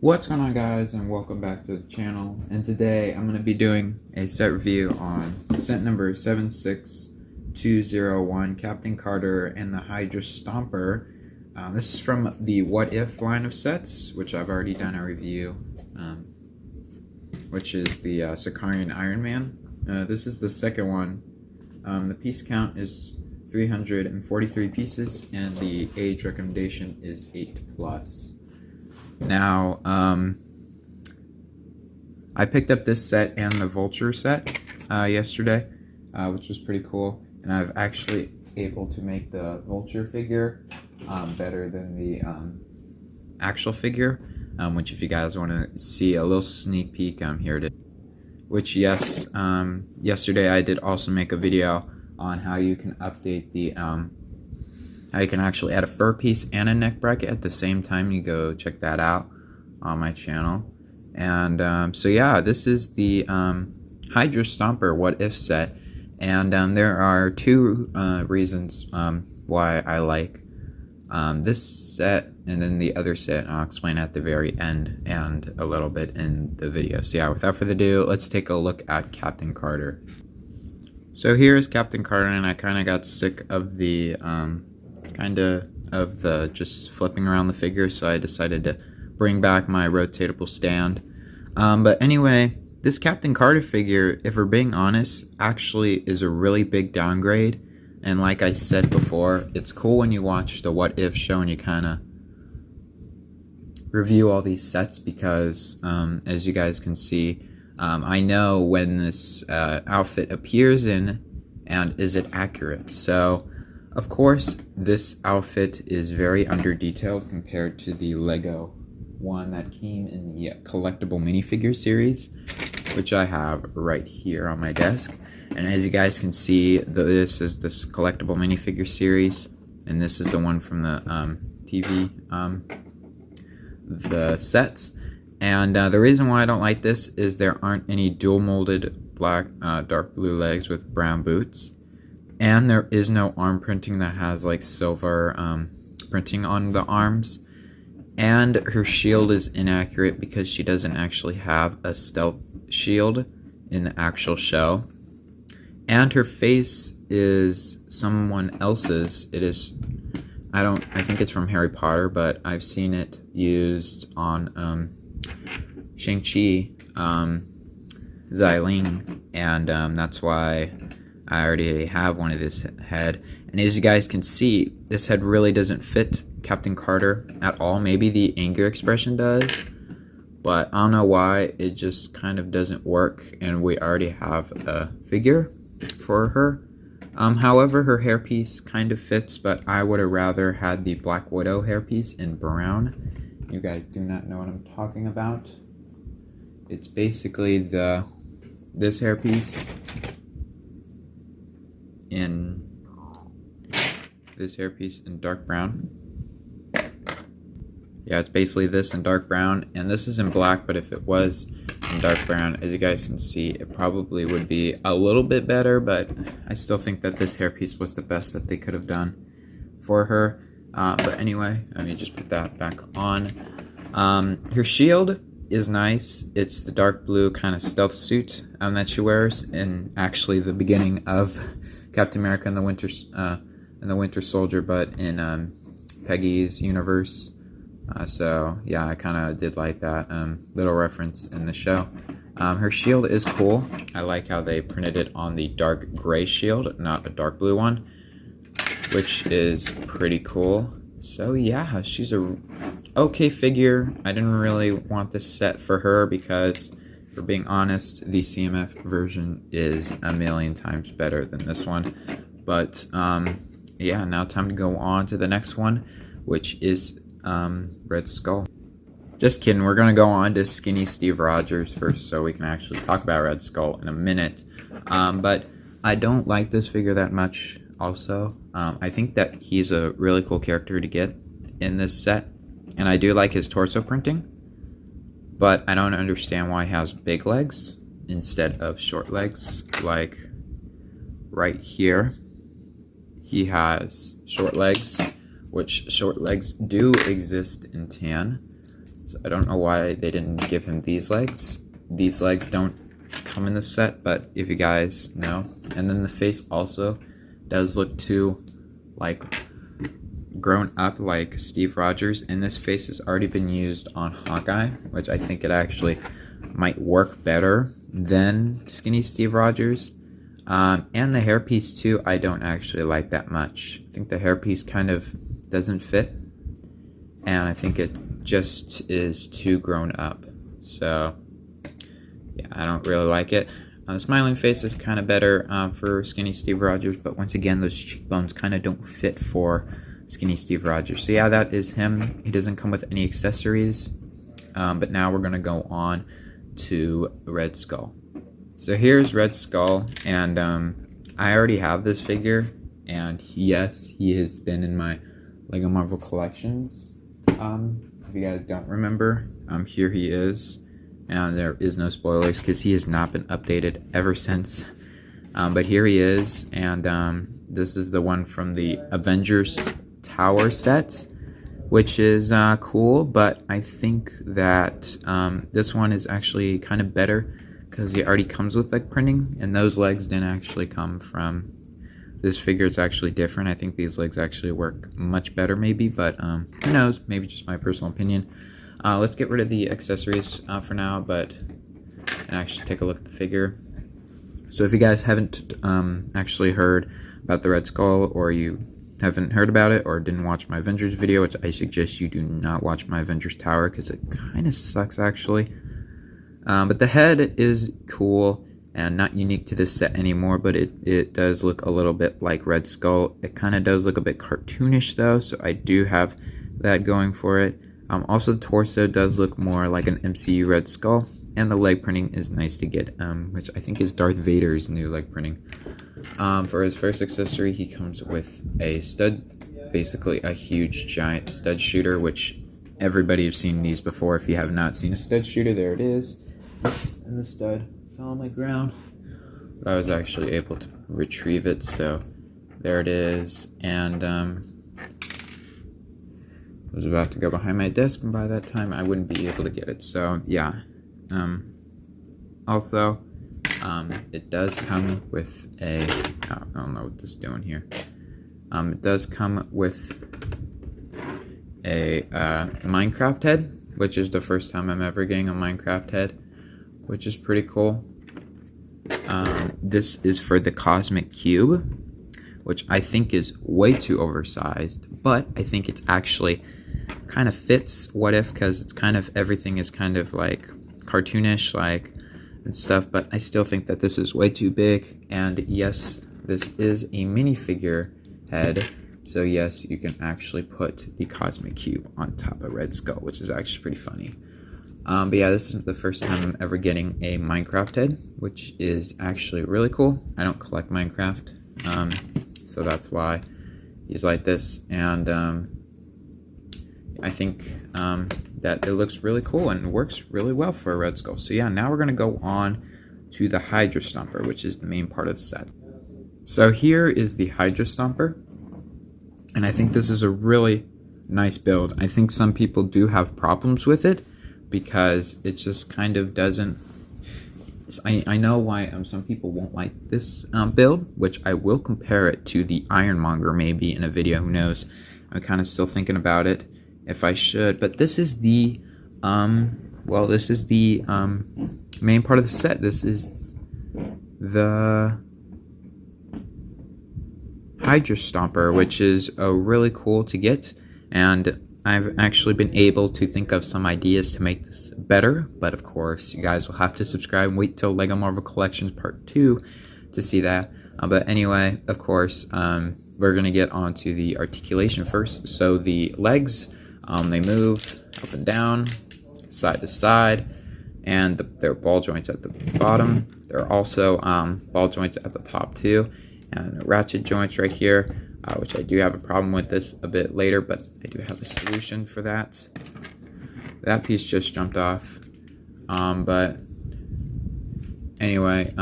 What's going on, guys, and welcome back to the channel. And today I'm going to be doing a set review on set number 76201, Captain Carter and the Hydra Stomper. This is from the What If line of sets, which I've already done a review, which is the Sicarian Iron Man. This is the second one. The piece count is 343 pieces, and the age recommendation is 8+. Now, I picked up this set and the Vulture set yesterday, which was pretty cool, and I've actually able to make the Vulture figure better than the actual figure, which if you guys want to see a little sneak peek, I'm here to. Which, yes, yesterday I did also make a video on how you can update the how you can actually add a fur piece and a neck bracket at the same time. You go check that out on my channel. And so yeah, this is the Hydra Stomper What If set, and there are two reasons why I like this set and then the other set. I'll explain at the very end and a little bit in the video. So yeah, without further ado, let's take a look at Captain Carter. So here is Captain Carter, and I kind of got sick of the just flipping around the figure, so I decided to bring back my rotatable stand. But anyway, this Captain Carter figure, if we're being honest, actually is a really big downgrade. And like I said before, it's cool when you watch the What If show and you kind of review all these sets, because as you guys can see, I know when this outfit appears in and is it accurate. So of course, this outfit is very under-detailed compared to the Lego one that came in the collectible minifigure series, which I have right here on my desk. And as you guys can see, this is this collectible minifigure series, and this is the one from the TV, the sets. And the reason why I don't like this is there aren't any dual-molded black, dark blue legs with brown boots. And there is no arm printing that has like silver printing on the arms. And her shield is inaccurate because she doesn't actually have a stealth shield in the actual show. And her face is someone else's. It is, I think it's from Harry Potter, but I've seen it used on Shang-Chi, Xiling, and that's why I already have one of this head. And as you guys can see, this head really doesn't fit Captain Carter at all. Maybe the anger expression does, but I don't know why it just kind of doesn't work, and we already have a figure for her. However, her hairpiece kind of fits, but I would have rather had the Black Widow hairpiece in brown. You guys do not know what I'm talking about. It's basically this hairpiece in dark brown. Yeah, it's basically this in dark brown, and this is in black, but if it was in dark brown, as you guys can see, it probably would be a little bit better, but I still think that this hairpiece was the best that they could have done for her. But anyway, let me just put that back on. Her shield is nice. It's the dark blue kind of stealth suit that she wears in actually the beginning of Captain America and the Winter Soldier, but in Peggy's universe. So yeah, I kind of did like that little reference in the show. Her shield is cool. I like how they printed it on the dark gray shield, not a dark blue one, which is pretty cool. So yeah, she's a okay figure. I didn't really want this set for her because, for being honest, the CMF version is a million times better than this one. But yeah, now time to go on to the next one, which is Red Skull. Just kidding, we're gonna go on to Skinny Steve Rogers first, so we can actually talk about Red Skull in a minute. But I don't like this figure that much also. I think that he's a really cool character to get in this set, and I do like his torso printing, but I don't understand why he has big legs instead of short legs. Like right here, he has short legs, which short legs do exist in tan. So I don't know why they didn't give him these legs. These legs don't come in the set, but if you guys know. And then the face also does look too like grown up like Steve Rogers, and this face has already been used on Hawkeye, which I think it actually might work better than skinny Steve Rogers. And the hairpiece too, I don't actually like that much. I think the hairpiece kind of doesn't fit, and I think it just is too grown up. So yeah, I don't really like it. The smiling face is kind of better for skinny Steve Rogers, but once again, those cheekbones kind of don't fit for skinny Steve Rogers. So yeah, that is him. He doesn't come with any accessories, but now we're going to go on to Red Skull. So here's Red Skull, and I already have this figure, and yes, he has been in my LEGO Marvel collections. If you guys don't remember, here he is. And there is no spoilers because he has not been updated ever since. But here he is, and this is the one from the Avengers Tower set, which is cool, but I think that this one is actually kind of better because it already comes with leg printing, and those legs didn't actually come from this figure. It's actually different. I think these legs actually work much better maybe, but who knows, maybe just my personal opinion. Let's get rid of the accessories for now, and actually take a look at the figure. So if you guys haven't actually heard about the Red Skull, or you haven't heard about it, or didn't watch my Avengers video, which I suggest you do not watch my Avengers Tower because it kind of sucks actually. But the head is cool and not unique to this set anymore, but it does look a little bit like Red Skull. It kind of does look a bit cartoonish though, so I do have that going for it. Also, the torso does look more like an MCU Red Skull, and the leg printing is nice to get, which I think is Darth Vader's new leg printing. For his first accessory, he comes with a stud, basically a huge giant stud shooter, which everybody has seen these before. If you have not seen a stud shooter, there it is. And the stud fell on the ground, but I was actually able to retrieve it, so there it is. And I was about to go behind my desk, and by that time I wouldn't be able to get it. So yeah. Also, it does come with a, I don't know what this is doing here. It does come with a Minecraft head, which is the first time I'm ever getting a Minecraft head, which is pretty cool. This is for the Cosmic Cube, which I think is way too oversized, but I think it's actually kind of fits What If, because it's kind of, everything is kind of like cartoonish like and stuff, but I still think that this is way too big. And yes, this is a minifigure head, so yes, you can actually put the Cosmic Cube on top of Red Skull, which is actually pretty funny. But yeah, this is the first time I'm ever getting a Minecraft head, which is actually really cool. I don't collect Minecraft, so that's why he's like this. And I think that it looks really cool and works really well for a Red Skull. So yeah, now we're going to go on to the Hydra Stomper, which is the main part of the set. So here is the Hydra Stomper, and I think this is a really nice build. I think some people do have problems with it because it just kind of doesn't... I know why some people won't like this build, which I will compare it to the Ironmonger maybe in a video, who knows. I'm kind of still thinking about it if I should, but this is the this is the main part of the set. This is the Hydra Stomper, which is really cool to get, and I've actually been able to think of some ideas to make this better, but of course you guys will have to subscribe and wait till LEGO Marvel Collections Part 2 to see that. But anyway, of course, we're going to get onto the articulation first. So the legs, they move up and down, side to side, and there are ball joints at the bottom. There are also ball joints at the top too, and ratchet joints right here, which I do have a problem with this a bit later, but I do have a solution for that. That piece just jumped off, but anyway,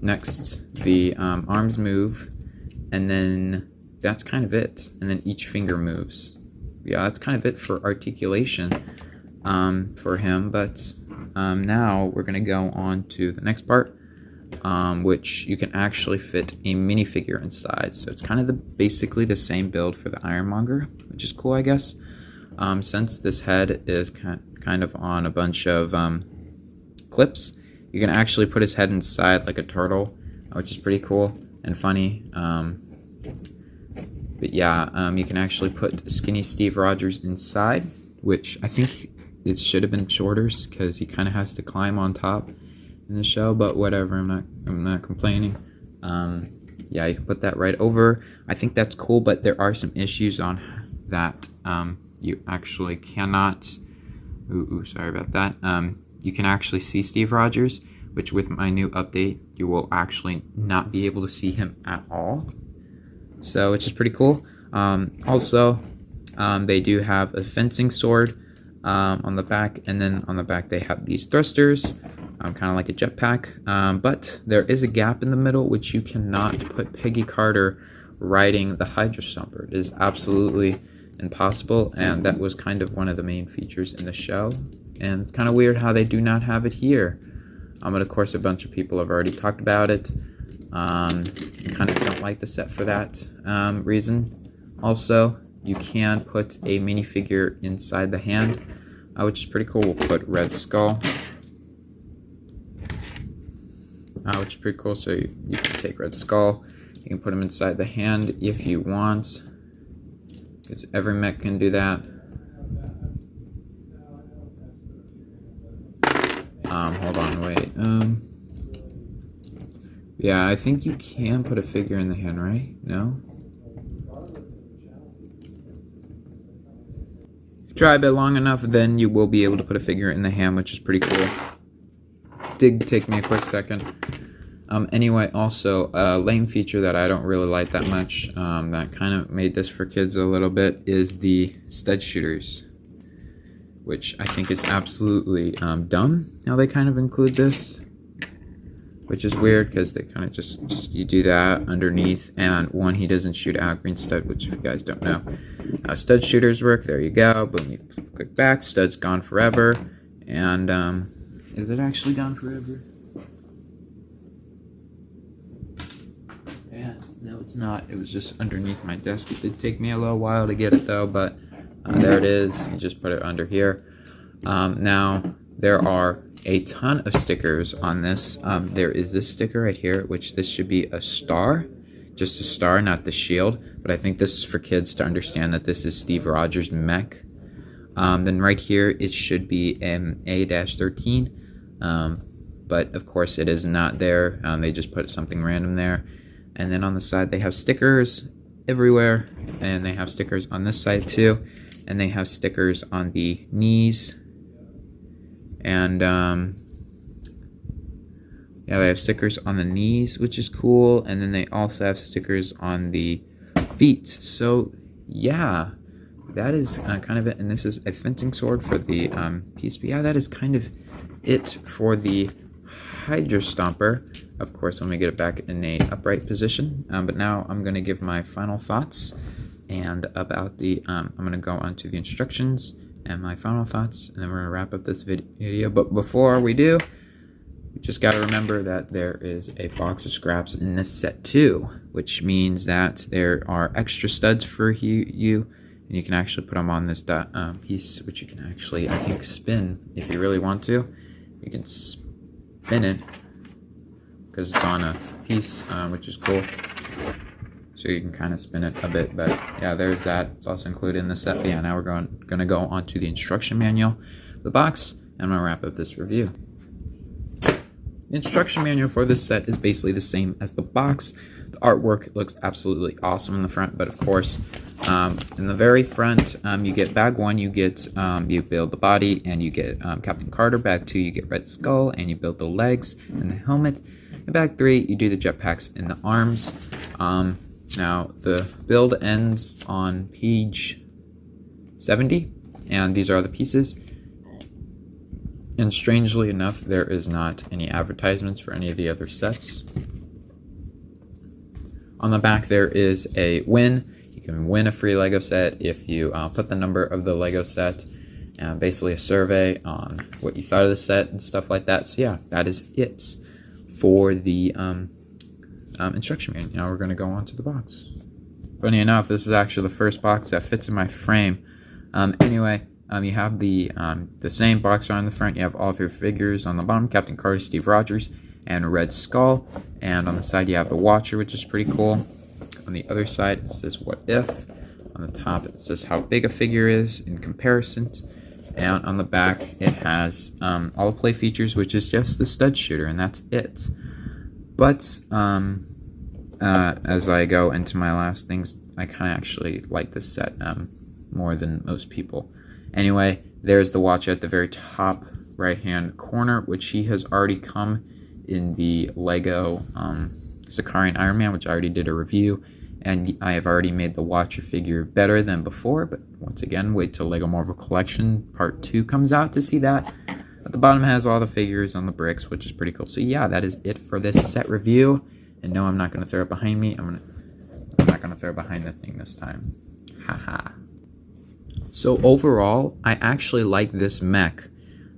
next the arms move, and then that's kind of it, and then each finger moves. Yeah, that's kind of it for articulation. for him. But now we're going to go on to the next part, which you can actually fit a minifigure inside. So it's kind of basically the same build for the Ironmonger, which is cool, I guess. Since this head is kind of on a bunch of clips, you can actually put his head inside like a turtle, which is pretty cool and funny. But yeah, you can actually put Skinny Steve Rogers inside, which I think it should have been shorter because he kind of has to climb on top in the show. But whatever, I'm not complaining. Yeah, you can put that right over. I think that's cool, but there are some issues on that. You actually cannot. Sorry about that. You can actually see Steve Rogers, which with my new update, you will actually not be able to see him at all. So, which is pretty cool. Also, they do have a fencing sword on the back, and then on the back they have these thrusters, kind of like a jetpack. But there is a gap in the middle, which you cannot put Peggy Carter riding the Hydra Stomper. It is absolutely impossible, and that was kind of one of the main features in the show. And it's kind of weird how they do not have it here. But of course, a bunch of people have already talked about it. Kind of don't like the set for that reason. Also, you can put a minifigure inside the hand, which is pretty cool. We'll put Red Skull, which is pretty cool. So you can take Red Skull, you can put him inside the hand if you want, because every mech can do that. Hold on, wait. Yeah, I think you can put a figure in the hand, right? No? If you try a bit long enough, then you will be able to put a figure in the hand, which is pretty cool. Did take me a quick second. Anyway, also, a lame feature that I don't really like that much, that kind of made this for kids a little bit, is the stud shooters, which I think is absolutely dumb how they kind of include this, which is weird because they kind of just you do that underneath, and one, he doesn't shoot out green stud, which if you guys don't know how stud shooters work, there you go, boom, you click back, stud's gone forever. And is it actually gone forever? Yeah, no, it's not. It was just underneath my desk. It did take me a little while to get it though, but there it is. You just put it under here. Now, there are a ton of stickers on this. There is this sticker right here, which this should be a star. Just a star, not the shield. But I think this is for kids to understand that this is Steve Rogers' mech. Then right here, it should be an A-13. But of course, it is not there. They just put something random there. And then on the side, they have stickers everywhere. And they have stickers on this side too. And they have stickers on the knees. And yeah, they have stickers on the knees, which is cool. And then they also have stickers on the feet. So yeah, that is kind of it. And this is a fencing sword for the piece. But yeah, that is kind of it for the Hydra Stomper. Of course, let me get it back in a upright position. But now I'm going to give my final thoughts and about the, I'm going to go on to the instructions and my final thoughts, and then we're going to wrap up this video. But before we do, you just got to remember that there is a box of scraps in this set too, which means that there are extra studs for you, and you can actually put them on this piece, which you can actually, I think, spin if you really want to. You can spin it because it's on a piece, which is cool. So you can kind of spin it a bit, but yeah, there's that. It's also included in the set. But yeah, now we're going to go on to the instruction manual, the box, and I'm going to wrap up this review. The instruction manual for this set is basically the same as the box. The artwork looks absolutely awesome in the front, but of course, in the very front, you get bag 1, you get, you build the body, and you get Captain Carter. Bag 2, you get Red Skull, and you build the legs and the helmet. In bag 3, you do the jetpacks and the arms. Now, the build ends on page 70, and these are the pieces. And strangely enough, there is not any advertisements for any of the other sets. On the back, there is a win. You can win a free Lego set if you put the number of the Lego set. basically a survey on what you thought of the set and stuff like that. So yeah, that is it for the instruction manual. Now we're going to go on to the box. Funny enough, this is actually the first box that fits in my frame. Anyway, you have the same box on the front. You have all of your figures on the bottom: Captain Carter, Steve Rogers, and Red Skull. And on the side, you have the Watcher, which is pretty cool. On the other side, it says "What if." On the top, it says how big a figure is in comparison. And on the back, it has all the play features, which is just the stud shooter, and that's it. But as I go into my last things, I kind of actually like this set more than most people. Anyway, there's the Watcher at the very top right-hand corner, which he has already come in the Lego Sakarian Iron Man, which I already did a review. And I have already made the Watcher figure better than before, but once again, wait till Lego Marvel Collection Part 2 comes out to see that. At the bottom, it has all the figures on the bricks, which is pretty cool. So yeah, that is it for this set review. And no, I'm not going to throw it behind me. I'm not going to throw it behind the thing this time. Haha. So overall, I actually like this mech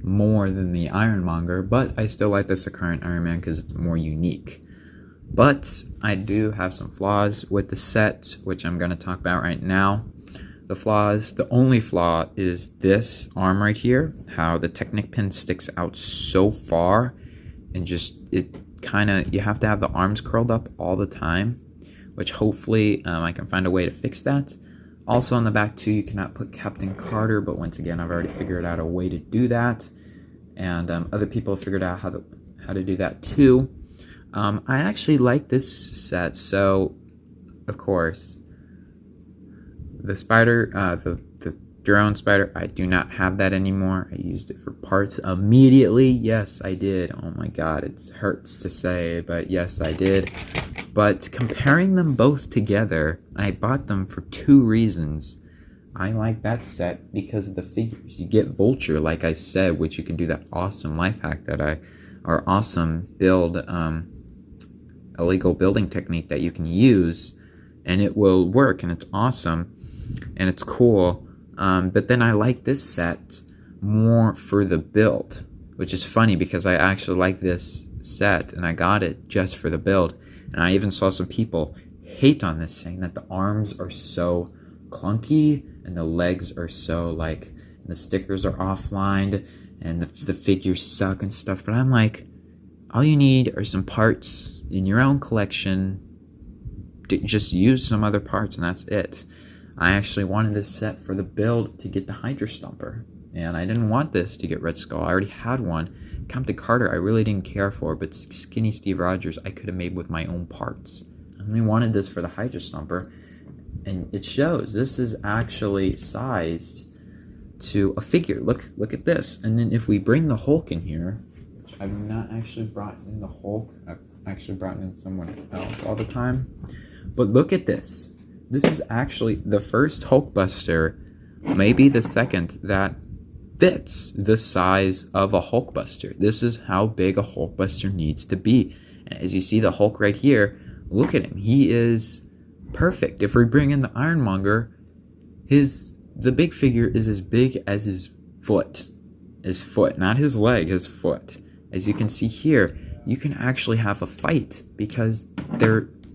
more than the Ironmonger, but I still like the Sakarian Iron Man because it's more unique. But I do have some flaws with the set, which I'm going to talk about right now. The flaws, the only flaw is this arm right here, how the Technic pin sticks out so far, and just, it kind of, you have to have the arms curled up all the time, which hopefully I can find a way to fix that. Also on the back too, you cannot put Captain Carter, but once again, I've already figured out a way to do that, and other people have figured out how to do that too. I actually like this set. So, of course, the spider, the drone spider, I do not have that anymore. I used it for parts immediately. Yes, I did. Oh my god, it hurts to say, but yes, I did. But comparing them both together, I bought them for two reasons. I like that set because of the figures. You get Vulture, like I said, which you can do that awesome life hack or awesome build, illegal building technique that you can use, and it will work, and it's awesome, and it's cool. But then I like this set more for the build, which is funny because I actually like this set, and I got it just for the build. And I even saw some people hate on this, saying that the arms are so clunky, and the legs are so, like, the stickers are offlined, and the figures suck and stuff. But I'm like, all you need are some parts in your own collection. Just use some other parts, and that's it. I actually wanted this set for the build to get the Hydra Stomper, and I didn't want this to get Red Skull. I already had one. Captain Carter I really didn't care for, but Skinny Steve Rogers I could have made with my own parts. I only wanted this for the Hydra Stomper, and it shows. This is actually sized to a figure. Look at this. And then if we bring the Hulk in here, which I've not actually brought in the Hulk, I've actually brought in someone else all the time, but look at this. This is actually the first Hulkbuster, maybe the second, that fits the size of a Hulkbuster. This is how big a Hulkbuster needs to be. And as you see the Hulk right here, look at him. He is perfect. If we bring in the Ironmonger, the big figure is as big as his foot. His foot, not his leg, his foot. As you can see here, you can actually have a fight because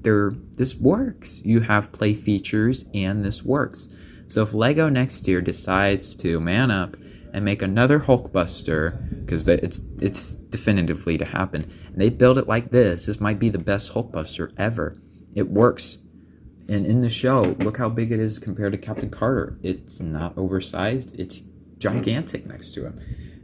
this works. You have play features and this works. So if Lego next year decides to man up and make another Hulkbuster, because it's definitively to happen, and they build it like this might be the best Hulkbuster ever. It works. And in the show, look how big it is compared to Captain Carter. It's not oversized. It's gigantic next to him.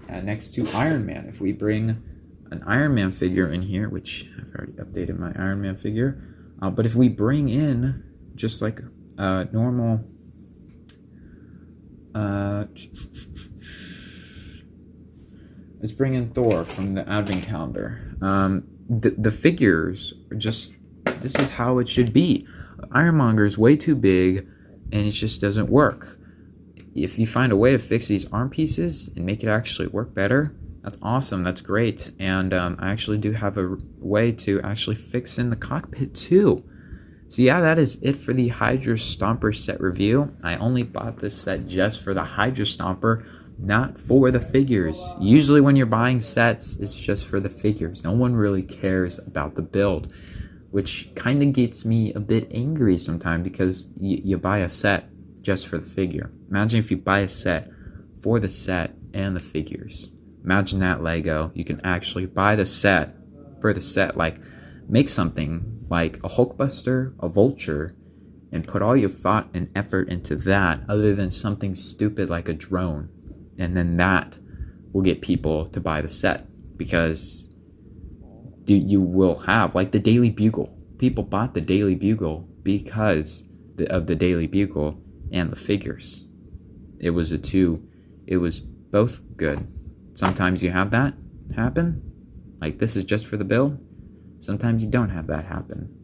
Next to Iron Man, if we bring an Iron Man figure in here, which I've already updated my Iron Man figure, but if we bring in just like a normal, let's bring in Thor from the Advent calendar. The figures are just, this is how it should be. Ironmonger is way too big, and it just doesn't work. If you find a way to fix these arm pieces and make it actually work better, that's awesome. That's great. And I actually do have a way to actually fix in the cockpit too. So yeah, that is it for the Hydra Stomper set review. I only bought this set just for the Hydra Stomper. not for the figures. Usually when you're buying sets, it's just for the figures. No one really cares about the build, which kind of gets me a bit angry sometimes, because you buy a set just for the figure. Imagine if you buy a set for the set and the figures. Imagine that, Lego. You can actually buy the set for the set, like make something like a Hulkbuster, a Vulture, and put all your thought and effort into that, other than something stupid like a drone. And then that will get people to buy the set, because you will have, like, the Daily Bugle. People bought the Daily Bugle because of the Daily Bugle and the figures. It was both good. Sometimes you have that happen, like this is just for the build. Sometimes you don't have that happen.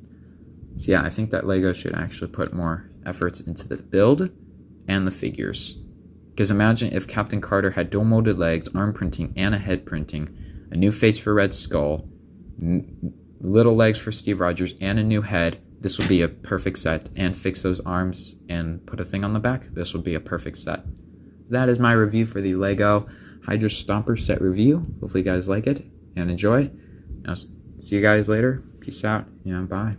So yeah, I think that Lego should actually put more efforts into the build and the figures. Because imagine if Captain Carter had dual molded legs, arm printing, and a head printing, a new face for Red Skull, little legs for Steve Rogers, and a new head. This would be a perfect set. And fix those arms and put a thing on the back. This would be a perfect set. That is my review for the Lego Hydra Stomper set review. Hopefully you guys like it and enjoy it. I'll see you guys later. Peace out. Yeah, bye.